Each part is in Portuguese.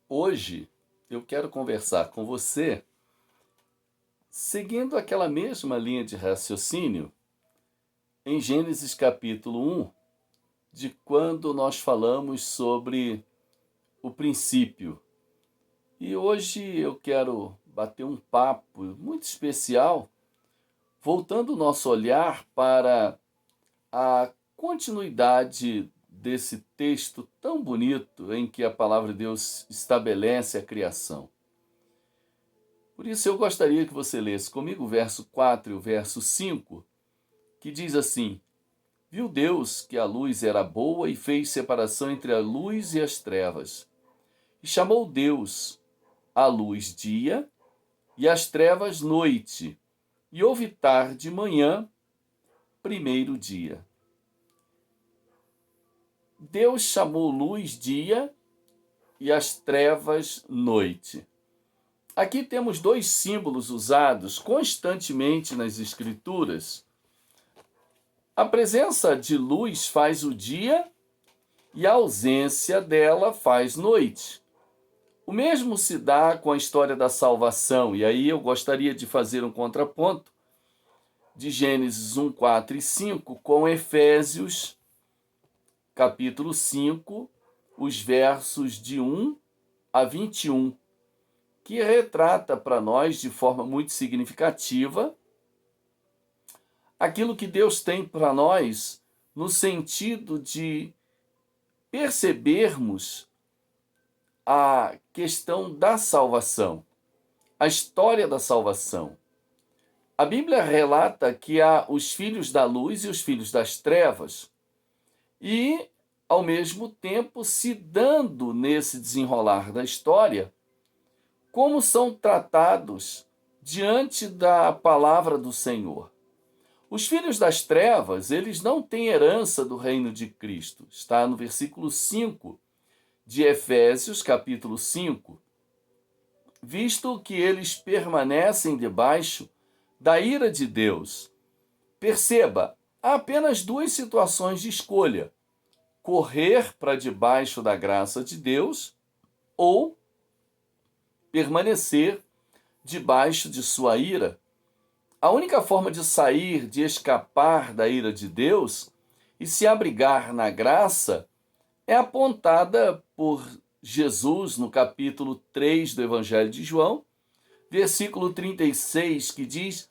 Hoje eu quero conversar com você seguindo aquela mesma linha de raciocínio em Gênesis capítulo 1, de quando nós falamos sobre o princípio. E hoje eu quero bater um papo muito especial, voltando o nosso olhar para a continuidade desse texto tão bonito em que a palavra de Deus estabelece a criação. Por isso eu gostaria que você lesse comigo o verso 4 e o verso 5, que diz assim: Viu Deus que a luz era boa e fez separação entre a luz e as trevas. E chamou Deus a luz dia e as trevas noite. E houve tarde e manhã, primeiro dia. Deus chamou luz dia e as trevas noite. Aqui temos dois símbolos usados constantemente nas Escrituras. A presença de luz faz o dia e a ausência dela faz noite. O mesmo se dá com a história da salvação, e aí eu gostaria de fazer um contraponto de Gênesis 1, 4 e 5 com Efésios, capítulo 5, os versos de 1 a 21, que retrata para nós de forma muito significativa aquilo que Deus tem para nós no sentido de percebermos a questão da salvação, a história da salvação. A Bíblia relata que há os filhos da luz e os filhos das trevas, e, ao mesmo tempo, se dando nesse desenrolar da história, como são tratados diante da palavra do Senhor. Os filhos das trevas, eles não têm herança do reino de Cristo. Está no versículo 5 de Efésios, capítulo 5. Visto que eles permanecem debaixo da ira de Deus. Perceba, há apenas duas situações de escolha: correr para debaixo da graça de Deus ou permanecer debaixo de sua ira. A única forma de sair, de escapar da ira de Deus e se abrigar na graça é apontada por Jesus no capítulo 3 do Evangelho de João, versículo 36, que diz: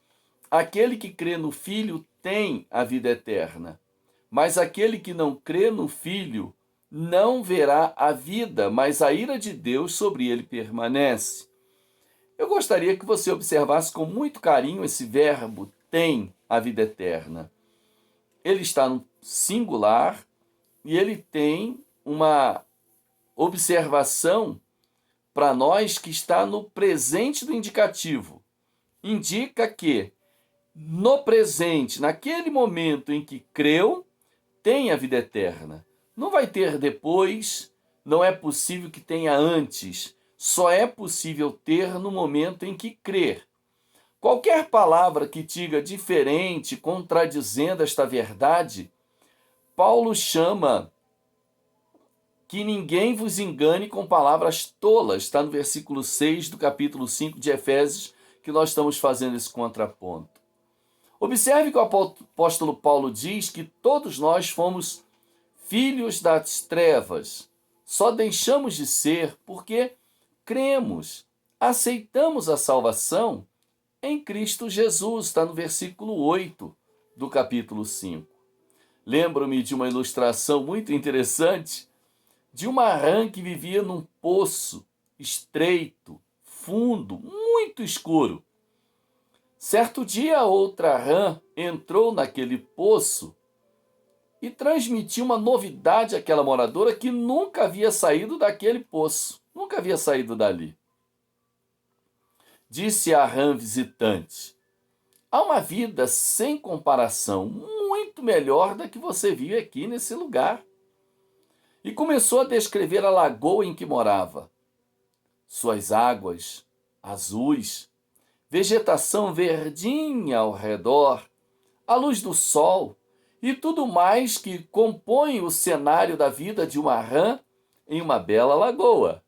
Aquele que crê no Filho tem a vida eterna, mas aquele que não crê no Filho não verá a vida, mas a ira de Deus sobre ele permanece. Eu gostaria que você observasse com muito carinho esse verbo tem a vida eterna. Ele está no singular e ele tem uma observação para nós que está no presente do indicativo. Indica que no presente, naquele momento em que creu, tem a vida eterna. Não vai ter depois, não é possível que tenha antes. Só é possível ter no momento em que crer. Qualquer palavra que diga diferente, contradizendo esta verdade, Paulo chama que ninguém vos engane com palavras tolas. Está no versículo 6 do capítulo 5 de Efésios, que nós estamos fazendo esse contraponto. Observe que o apóstolo Paulo diz que todos nós fomos filhos das trevas. Só deixamos de ser porque cremos, aceitamos a salvação em Cristo Jesus. Está no versículo 8 do capítulo 5. Lembro-me de uma ilustração muito interessante de uma rã que vivia num poço estreito, fundo, muito escuro. Certo dia, outra rã entrou naquele poço e transmitiu uma novidade àquela moradora que nunca havia saído daquele poço, nunca havia saído dali. Disse a rã visitante: há uma vida sem comparação, muito melhor da que você vive aqui nesse lugar. E começou a descrever a lagoa em que morava. Suas águas azuis, vegetação verdinha ao redor, a luz do sol e tudo mais que compõe o cenário da vida de uma rã em uma bela lagoa.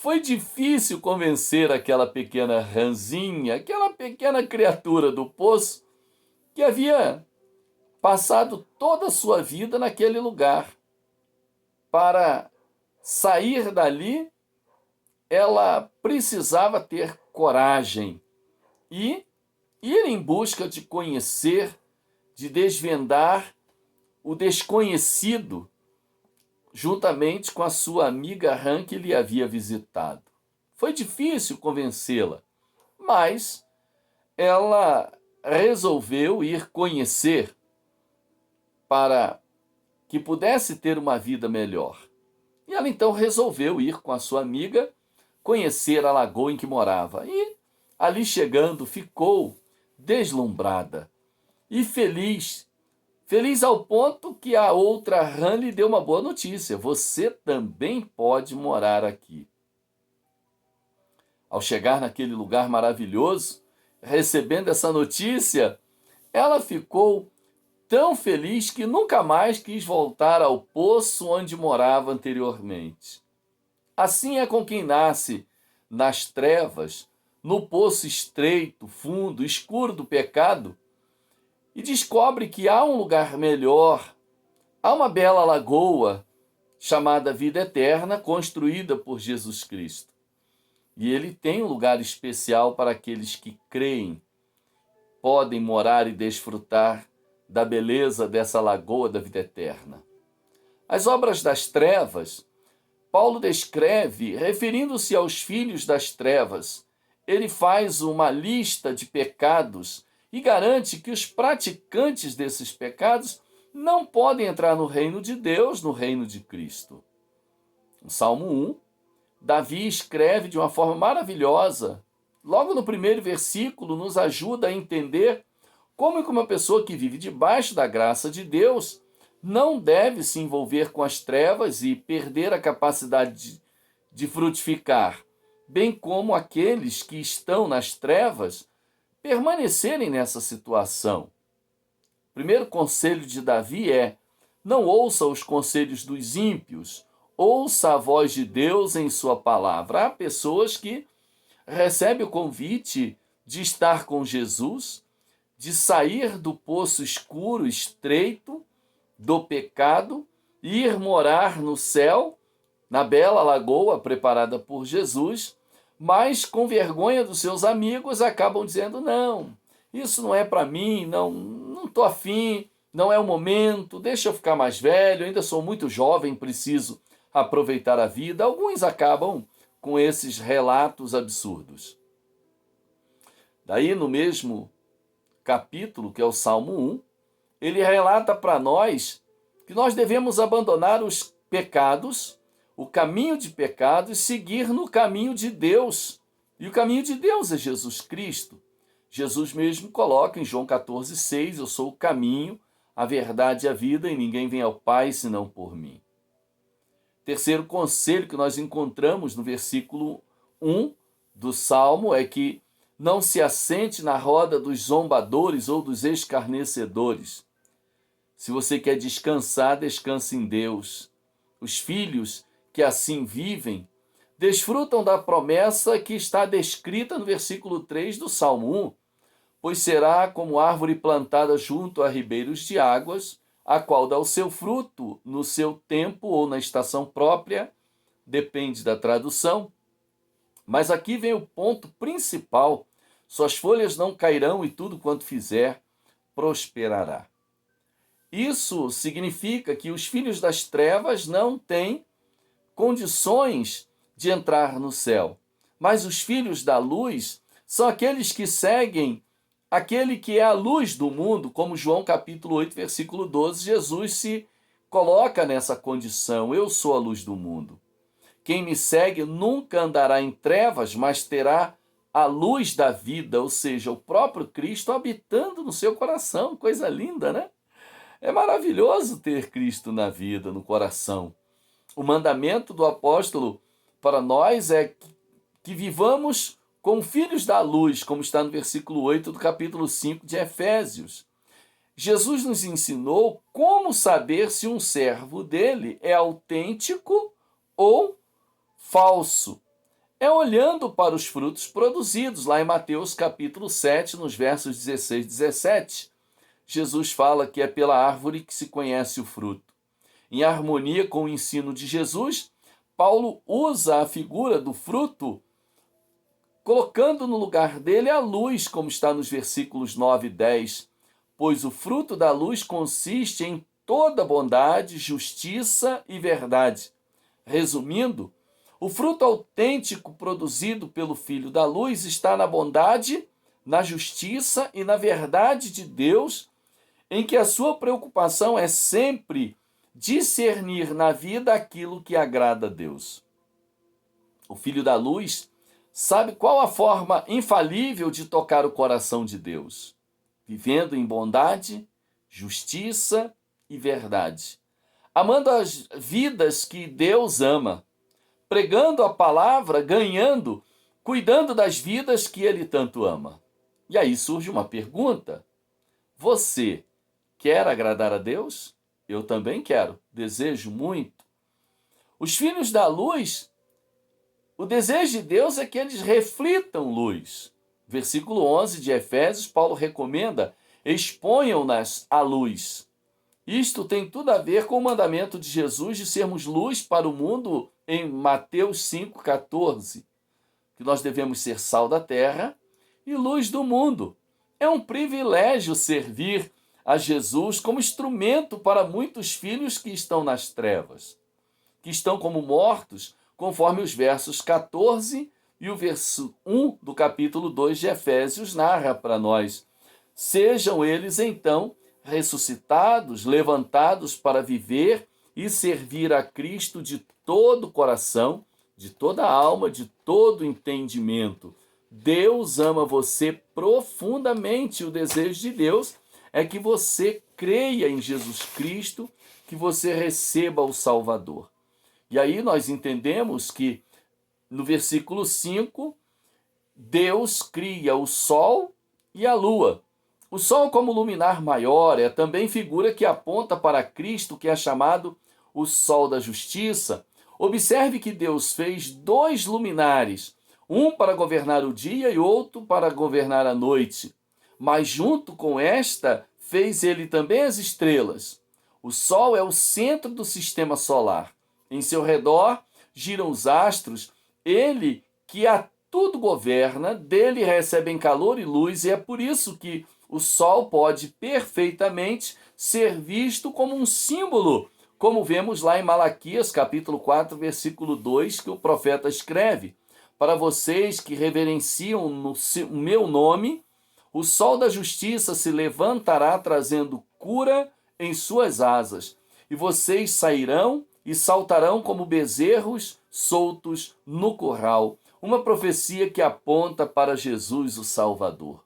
Foi difícil convencer aquela pequena ranzinha, aquela pequena criatura do poço, que havia passado toda a sua vida naquele lugar. Para sair dali, ela precisava ter coragem e ir em busca de conhecer, de desvendar o desconhecido, juntamente com a sua amiga rã que lhe havia visitado. Foi difícil convencê-la, mas ela resolveu ir conhecer para que pudesse ter uma vida melhor. E ela então resolveu ir com a sua amiga conhecer a lagoa em que morava. E ali chegando, ficou deslumbrada e feliz. Feliz ao ponto que a outra rã lhe deu uma boa notícia: você também pode morar aqui. Ao chegar naquele lugar maravilhoso, recebendo essa notícia, ela ficou tão feliz que nunca mais quis voltar ao poço onde morava anteriormente. Assim é com quem nasce nas trevas, no poço estreito, fundo, escuro do pecado, e descobre que há um lugar melhor, há uma bela lagoa chamada vida eterna, construída por Jesus Cristo. E ele tem um lugar especial para aqueles que creem, podem morar e desfrutar da beleza dessa lagoa da vida eterna. As obras das trevas, Paulo descreve, referindo-se aos filhos das trevas. Ele faz uma lista de pecados e garante que os praticantes desses pecados não podem entrar no reino de Deus, no reino de Cristo. No Salmo 1, Davi escreve de uma forma maravilhosa. Logo no primeiro versículo, nos ajuda a entender como que uma pessoa que vive debaixo da graça de Deus não deve se envolver com as trevas e perder a capacidade de frutificar, bem como aqueles que estão nas trevas permanecerem nessa situação. O primeiro conselho de Davi é: não ouça os conselhos dos ímpios, ouça a voz de Deus em sua palavra. Há pessoas que recebem o convite de estar com Jesus, de sair do poço escuro, estreito, do pecado, e ir morar no céu, na bela lagoa preparada por Jesus, mas com vergonha dos seus amigos acabam dizendo: não, isso não é para mim, não estou afim, não é o momento, deixa eu ficar mais velho, ainda sou muito jovem, preciso aproveitar a vida. Alguns acabam com esses relatos absurdos. Daí, no mesmo capítulo, que é o Salmo 1, ele relata para nós que nós devemos abandonar os pecados, o caminho de pecado, e seguir no caminho de Deus. E o caminho de Deus é Jesus Cristo. Jesus mesmo coloca em João 14,6: eu sou o caminho, a verdade e a vida, e ninguém vem ao Pai senão por mim. Terceiro conselho que nós encontramos no versículo 1 do Salmo é que não se assente na roda dos zombadores ou dos escarnecedores. Se você quer descansar, descanse em Deus. Os filhos que assim vivem desfrutam da promessa que está descrita no versículo 3 do Salmo 1, pois será como árvore plantada junto a ribeiros de águas, a qual dá o seu fruto no seu tempo ou na estação própria, depende da tradução. Mas aqui vem o ponto principal: suas folhas não cairão e tudo quanto fizer prosperará. Isso significa que os filhos das trevas não têm condições de entrar no céu, mas os filhos da luz são aqueles que seguem aquele que é a luz do mundo, como João capítulo 8, versículo 12, Jesus se coloca nessa condição: eu sou a luz do mundo. Quem me segue nunca andará em trevas, mas terá a luz da vida, ou seja, o próprio Cristo habitando no seu coração. Coisa linda, né? É maravilhoso ter Cristo na vida, no coração. O mandamento do apóstolo para nós é que vivamos como filhos da luz, como está no versículo 8 do capítulo 5 de Efésios. Jesus nos ensinou como saber se um servo dele é autêntico ou falso. é olhando para os frutos produzidos, lá em Mateus capítulo 7, nos versos 16 e 17. Jesus fala que é pela árvore que se conhece o fruto. Em harmonia com o ensino de Jesus, Paulo usa a figura do fruto, colocando no lugar dele a luz, como está nos versículos 9 e 10. Pois o fruto da luz consiste em toda bondade, justiça e verdade. Resumindo, o fruto autêntico produzido pelo Filho da Luz está na bondade, na justiça e na verdade de Deus, em que a sua preocupação é sempre discernir na vida aquilo que agrada a Deus. O Filho da Luz sabe qual a forma infalível de tocar o coração de Deus, vivendo em bondade, justiça e verdade, amando as vidas que Deus ama, pregando a palavra, ganhando, cuidando das vidas que Ele tanto ama. E aí surge uma pergunta: você quer agradar a Deus? Eu também quero, desejo muito. Os filhos da luz, o desejo de Deus é que eles reflitam luz. Versículo 11 de Efésios, Paulo recomenda: exponham-nas à luz. Isto tem tudo a ver com o mandamento de Jesus de sermos luz para o mundo em Mateus 5,14, que nós devemos ser sal da terra e luz do mundo. É um privilégio servir a Jesus como instrumento para muitos filhos que estão nas trevas, que estão como mortos, conforme os versos 14 e o verso 1 do capítulo 2 de Efésios narra para nós. Sejam eles, então, ressuscitados, levantados para viver e servir a Cristo de todo o coração, de toda a alma, de todo o entendimento. Deus ama você profundamente. O desejo de Deus é que você creia em Jesus Cristo, que você receba o Salvador. E aí nós entendemos que no versículo 5, Deus cria o sol e a lua. O sol, como luminar maior, é também figura que aponta para Cristo, que é chamado o sol da justiça. Observe que Deus fez dois luminares, um para governar o dia e outro para governar a noite. Mas junto com esta, fez ele também as estrelas. O sol é o centro do sistema solar. Em seu redor giram os astros. Ele que a tudo governa, dele recebem calor e luz, e é por isso que o sol pode perfeitamente ser visto como um símbolo, como vemos lá em Malaquias, capítulo 4, versículo 2, que o profeta escreve: para vocês que reverenciam o meu nome, o sol da justiça se levantará trazendo cura em suas asas, e vocês sairão e saltarão como bezerros soltos no curral. Uma profecia que aponta para Jesus, o Salvador.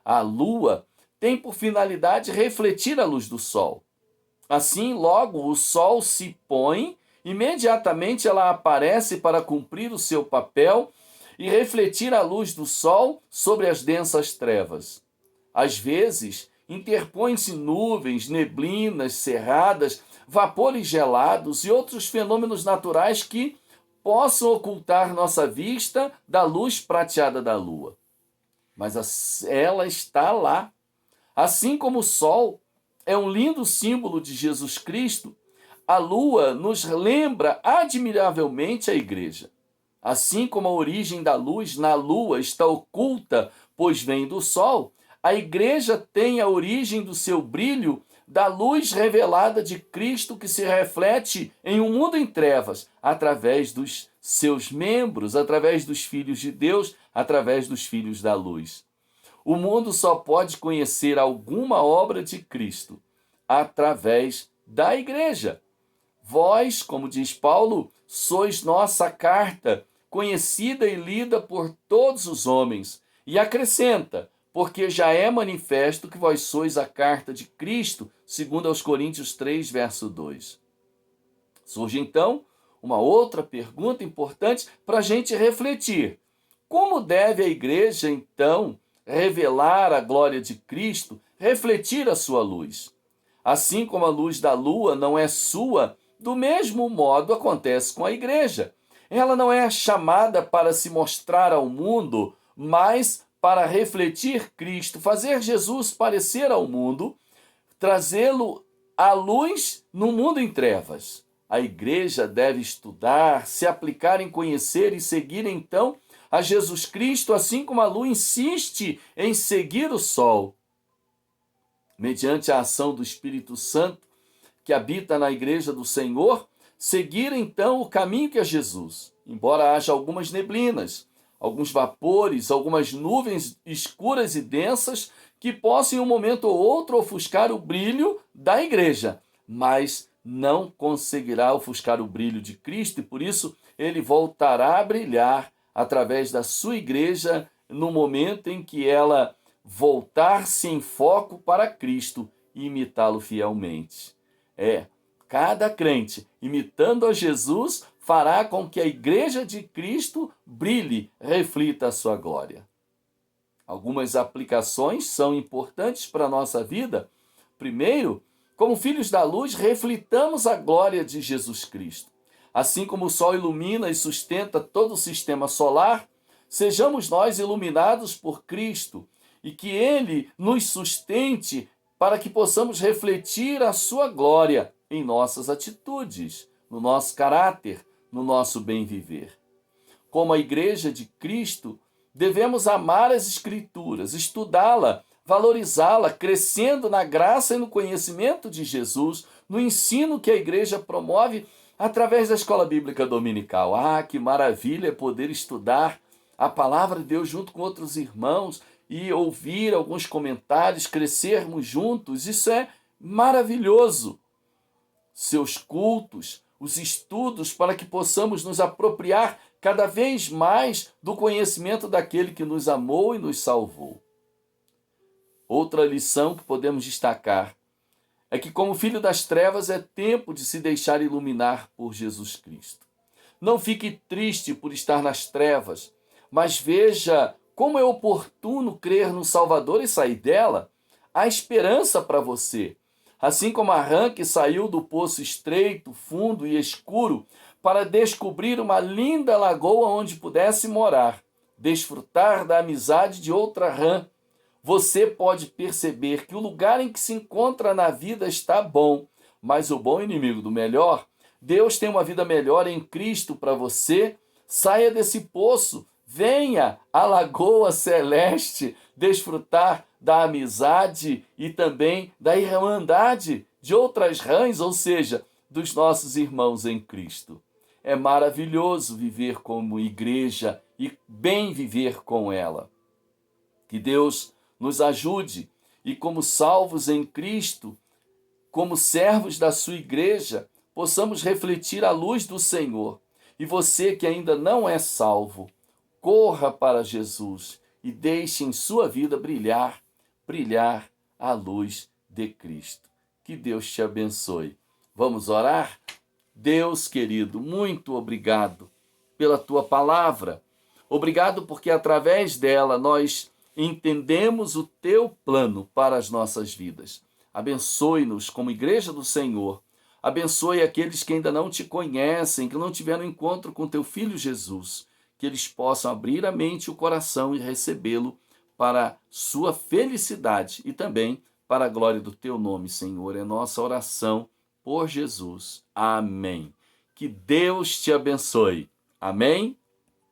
A lua tem por finalidade refletir a luz do sol. Assim, logo o sol se põe, imediatamente ela aparece para cumprir o seu papel e refletir a luz do sol sobre as densas trevas. Às vezes, interpõem-se nuvens, neblinas, cerradas, vapores gelados e outros fenômenos naturais que possam ocultar nossa vista da luz prateada da lua. Mas ela está lá. Assim como o sol é um lindo símbolo de Jesus Cristo, a lua nos lembra admiravelmente a igreja. Assim como a origem da luz na lua está oculta, pois vem do sol, a igreja tem a origem do seu brilho da luz revelada de Cristo que se reflete em um mundo em trevas, através dos seus membros, através dos filhos de Deus, através dos filhos da luz. O mundo só pode conhecer alguma obra de Cristo através da igreja. Vós, como diz Paulo, sois nossa carta, conhecida e lida por todos os homens. E acrescenta: porque já é manifesto que vós sois a carta de Cristo, segundo aos Coríntios 3, verso 2. Surge então uma outra pergunta importante para a gente refletir. Como deve a igreja, então, revelar a glória de Cristo, refletir a sua luz? Assim como a luz da lua não é sua, do mesmo modo acontece com a igreja. ela não é chamada para se mostrar ao mundo, mas para refletir Cristo, fazer Jesus parecer ao mundo, trazê-lo à luz no mundo em trevas. A igreja deve estudar, se aplicar em conhecer e seguir então a Jesus Cristo, assim como a lua insiste em seguir o sol. Mediante a ação do Espírito Santo que habita na igreja do Senhor, seguir então o caminho que é Jesus. Embora haja algumas neblinas, alguns vapores, algumas nuvens escuras e densas que possam em um momento ou outro ofuscar o brilho da igreja, mas não conseguirá ofuscar o brilho de Cristo e por isso ele voltará a brilhar através da sua igreja no momento em que ela voltar-se em foco para Cristo e imitá-lo fielmente. Cada crente imitando a Jesus fará com que a igreja de Cristo brilhe, reflita a sua glória. Algumas aplicações são importantes para a nossa vida. Primeiro, como filhos da luz, reflitamos a glória de Jesus Cristo. Assim como o sol ilumina e sustenta todo o sistema solar, sejamos nós iluminados por Cristo e que Ele nos sustente para que possamos refletir a sua glória em nossas atitudes, no nosso caráter, no nosso bem viver. Como a igreja de Cristo, devemos amar as Escrituras, estudá-la, valorizá-la, crescendo na graça e no conhecimento de Jesus, no ensino que a igreja promove através da escola bíblica dominical. Que maravilha poder estudar a palavra de Deus junto com outros irmãos e ouvir alguns comentários, crescermos juntos. Isso é maravilhoso. Seus cultos, os estudos, para que possamos nos apropriar cada vez mais do conhecimento daquele que nos amou e nos salvou. Outra lição que podemos destacar é que, como filho das trevas, é tempo de se deixar iluminar por Jesus Cristo. Não fique triste por estar nas trevas, mas veja como é oportuno crer no Salvador e sair dela. Há esperança para você. Assim como a rã que saiu do poço estreito, fundo e escuro para descobrir uma linda lagoa onde pudesse morar, desfrutar da amizade de outra rã, você pode perceber que o lugar em que se encontra na vida está bom, mas o bom inimigo do melhor, Deus tem uma vida melhor em Cristo para você. Saia desse poço, venha à lagoa celeste desfrutar da amizade e também da irmandade de outras rãs, ou seja, dos nossos irmãos em Cristo. É maravilhoso viver como igreja e bem viver com ela. Que Deus nos ajude e, como salvos em Cristo, como servos da sua igreja, possamos refletir a luz do Senhor. E você que ainda não é salvo, corra para Jesus e deixe em sua vida brilhar a luz de Cristo. Que Deus te abençoe. Vamos orar? Deus querido, muito obrigado pela tua palavra. Obrigado porque através dela nós entendemos o teu plano para as nossas vidas. Abençoe-nos como igreja do Senhor. Abençoe aqueles que ainda não te conhecem, que não tiveram encontro com teu filho Jesus, que eles possam abrir a mente e o coração e recebê-lo para sua felicidade e também para a glória do teu nome, Senhor. É nossa oração por Jesus. Amém. Que Deus te abençoe. Amém.